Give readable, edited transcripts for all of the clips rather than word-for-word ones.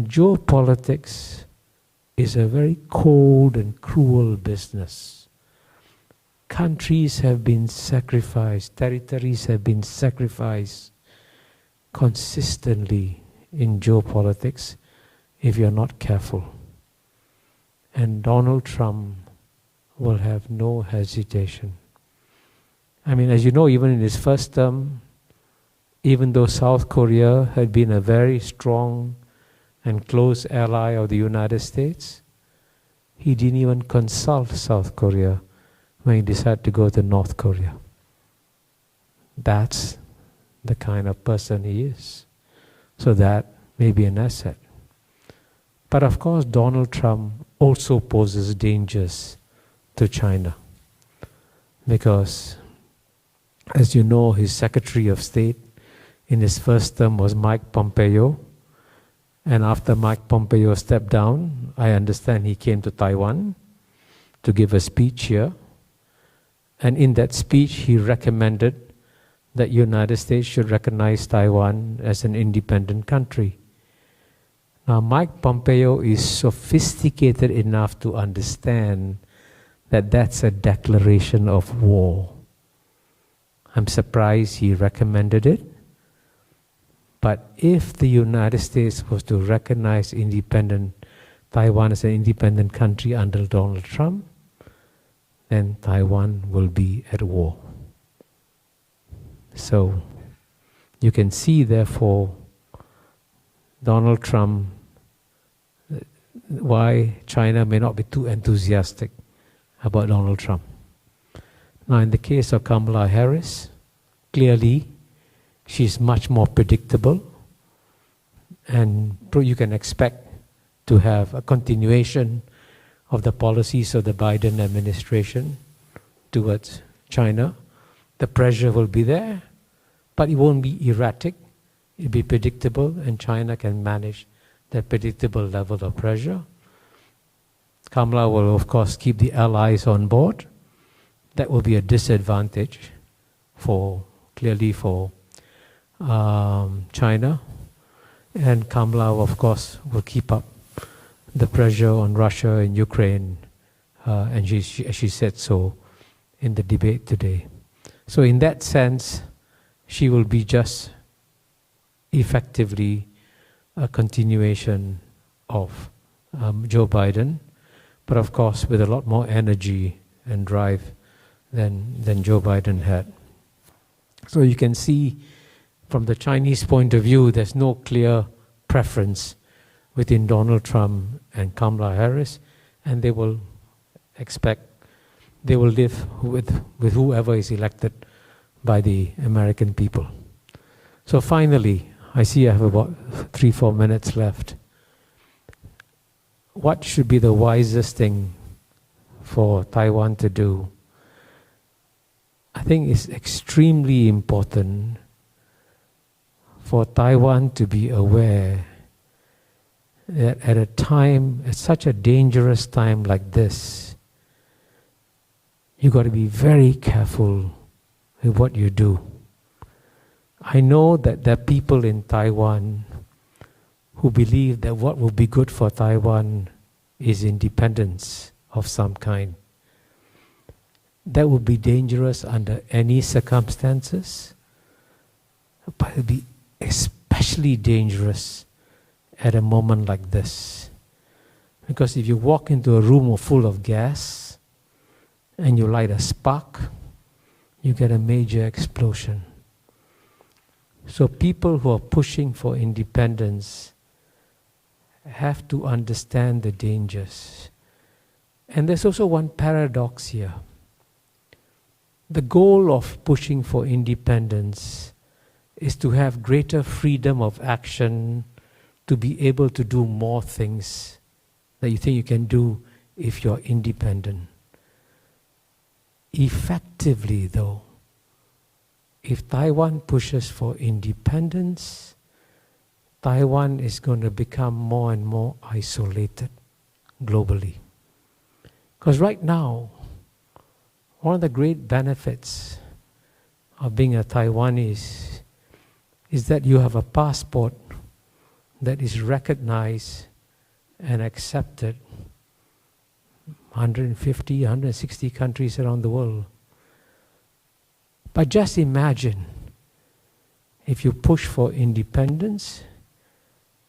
And geopolitics is a very cold and cruel business. Countries have been sacrificed, territories have been sacrificed consistently in geopolitics if you're not careful. And Donald Trump will have no hesitation. I mean, as you know, even in his first term, even though South Korea had been a very strong and close ally of the United States, he didn't even consult South Korea when he decided to go to North Korea. That's the kind of person he is. So that may be an asset. But of course, Donald Trump also poses dangers to China. Because, as you know, his Secretary of State in his first term was Mike Pompeo. And after Mike Pompeo stepped down, I understand he came to Taiwan to give a speech here. And in that speech, he recommended that United States should recognize Taiwan as an independent country. Now, Mike Pompeo is sophisticated enough to understand that that's a declaration of war. I'm surprised he recommended it. But if the United States was to recognize Taiwan as an independent country under Donald Trump, then Taiwan will be at war. So you can see, therefore, Donald Trump, why China may not be too enthusiastic about Donald Trump. Now, in the case of Kamala Harris, clearly she's much more predictable, and you can expect to have a continuation of the policies of the Biden administration towards China. The pressure will be there, but it won't be erratic. It'll be predictable, and China can manage that predictable level of pressure. Kamala will, of course, keep the allies on board. That will be a disadvantage clearly for China. And Kamala, of course, will keep up the pressure on Russia and Ukraine, and she said so in the debate today. So in that sense, she will be just effectively a continuation of Joe Biden, but of course with a lot more energy and drive than Joe Biden had. So you can see from the Chinese point of view, there's no clear preference within Donald Trump and Kamala Harris, and they will live with whoever is elected by the American people. So finally, I see I have about 3-4 minutes left. What should be the wisest thing for Taiwan to do? I think it's extremely important for Taiwan to be aware that at such a dangerous time like this, you got to be very careful with what you do. I know that there are people in Taiwan who believe that what will be good for Taiwan is independence of some kind. That would be dangerous under any circumstances, but it would be especially dangerous at a moment like this. Because if you walk into a room full of gas and you light a spark, you get a major explosion. So people who are pushing for independence have to understand the dangers. And there's also one paradox here. The goal of pushing for independence is to have greater freedom of action, to be able to do more things that you think you can do if you're independent. Effectively, though, if Taiwan pushes for independence, Taiwan is going to become more and more isolated globally. Because right now, one of the great benefits of being a Taiwanese is that you have a passport that is recognized and accepted 150, 160 countries around the world. But just imagine if you push for independence,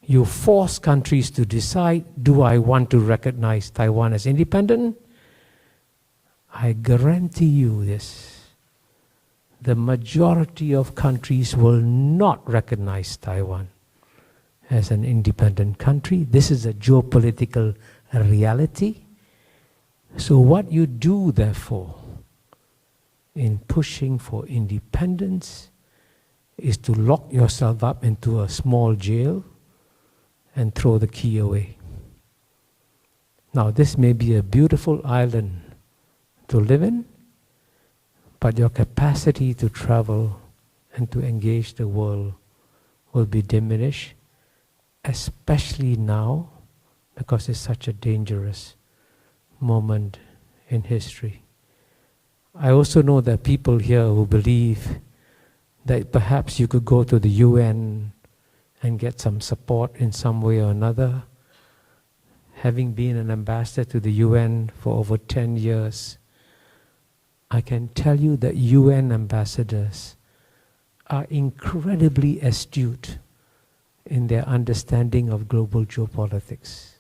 you force countries to decide, do I want to recognize Taiwan as independent? I guarantee you this. The majority of countries will not recognize Taiwan as an independent country. This is a geopolitical reality. So what you do, therefore, in pushing for independence is to lock yourself up into a small jail and throw the key away. Now, this may be a beautiful island to live in, but your capacity to travel and to engage the world will be diminished, especially now, because it's such a dangerous moment in history. I also know that people here who believe that perhaps you could go to the UN and get some support in some way or another. Having been an ambassador to the UN for over 10 years, I can tell you that UN ambassadors are incredibly astute in their understanding of global geopolitics.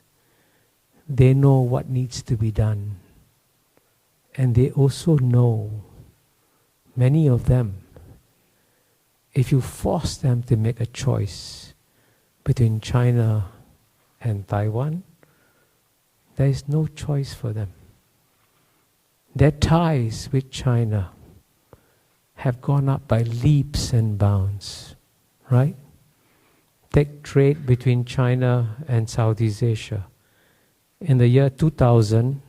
They know what needs to be done. And they also know, many of them, if you force them to make a choice between China and Taiwan, there is no choice for them. Their ties with China have gone up by leaps and bounds, right? Take trade between China and Southeast Asia. In the year 2000,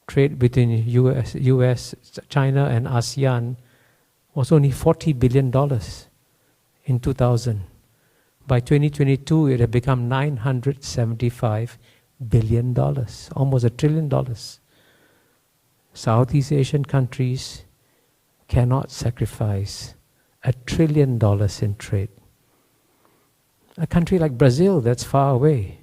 trade between US, China and ASEAN was only $40 billion in 2000. By 2022, it had become $975 billion, almost $1 trillion. Southeast Asian countries cannot sacrifice $1 trillion in trade. A country like Brazil, that's far away.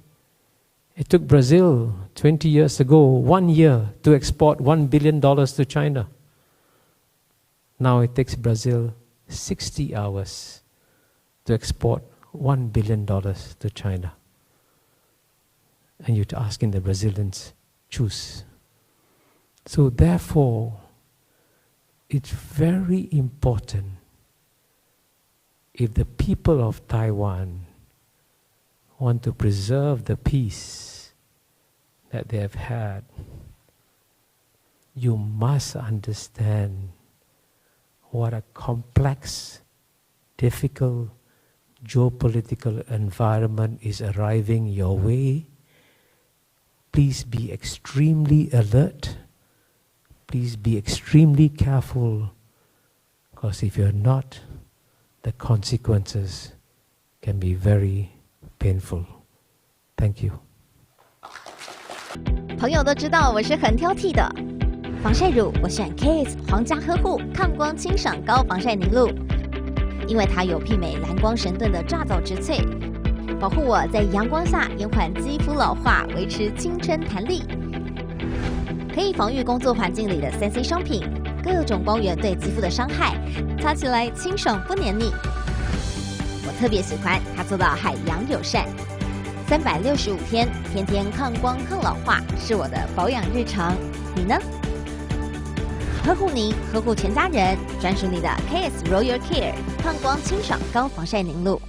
It took Brazil 20 years ago, 1 year, to export $1 billion to China. Now it takes Brazil 60 hours to export $1 billion to China. And you're asking the Brazilians, choose. So therefore, it's very important if the people of Taiwan want to preserve the peace that they have had, you must understand what a complex, difficult geopolitical environment is arriving your way. Please be extremely alert. Please be extremely careful, because if you're not, the consequences can be very painful. Thank you. 朋友都知道我是很挑剔的，防晒乳我选 KISS 皇家呵护抗光清爽高防晒凝露，因为它有媲美蓝光神盾的抓藻植萃，保护我在阳光下延缓肌肤老化，维持青春弹力，可以防御工作环境里的3C 商品，各种光源对肌肤的伤害，擦起来清爽不黏腻。我特别喜欢它做到海洋友善，365天，天天抗光抗老化，是我的保养日常。你呢？呵护您，呵护全家人，专属你的 KISS Royal Care 抗光清爽高防晒凝露。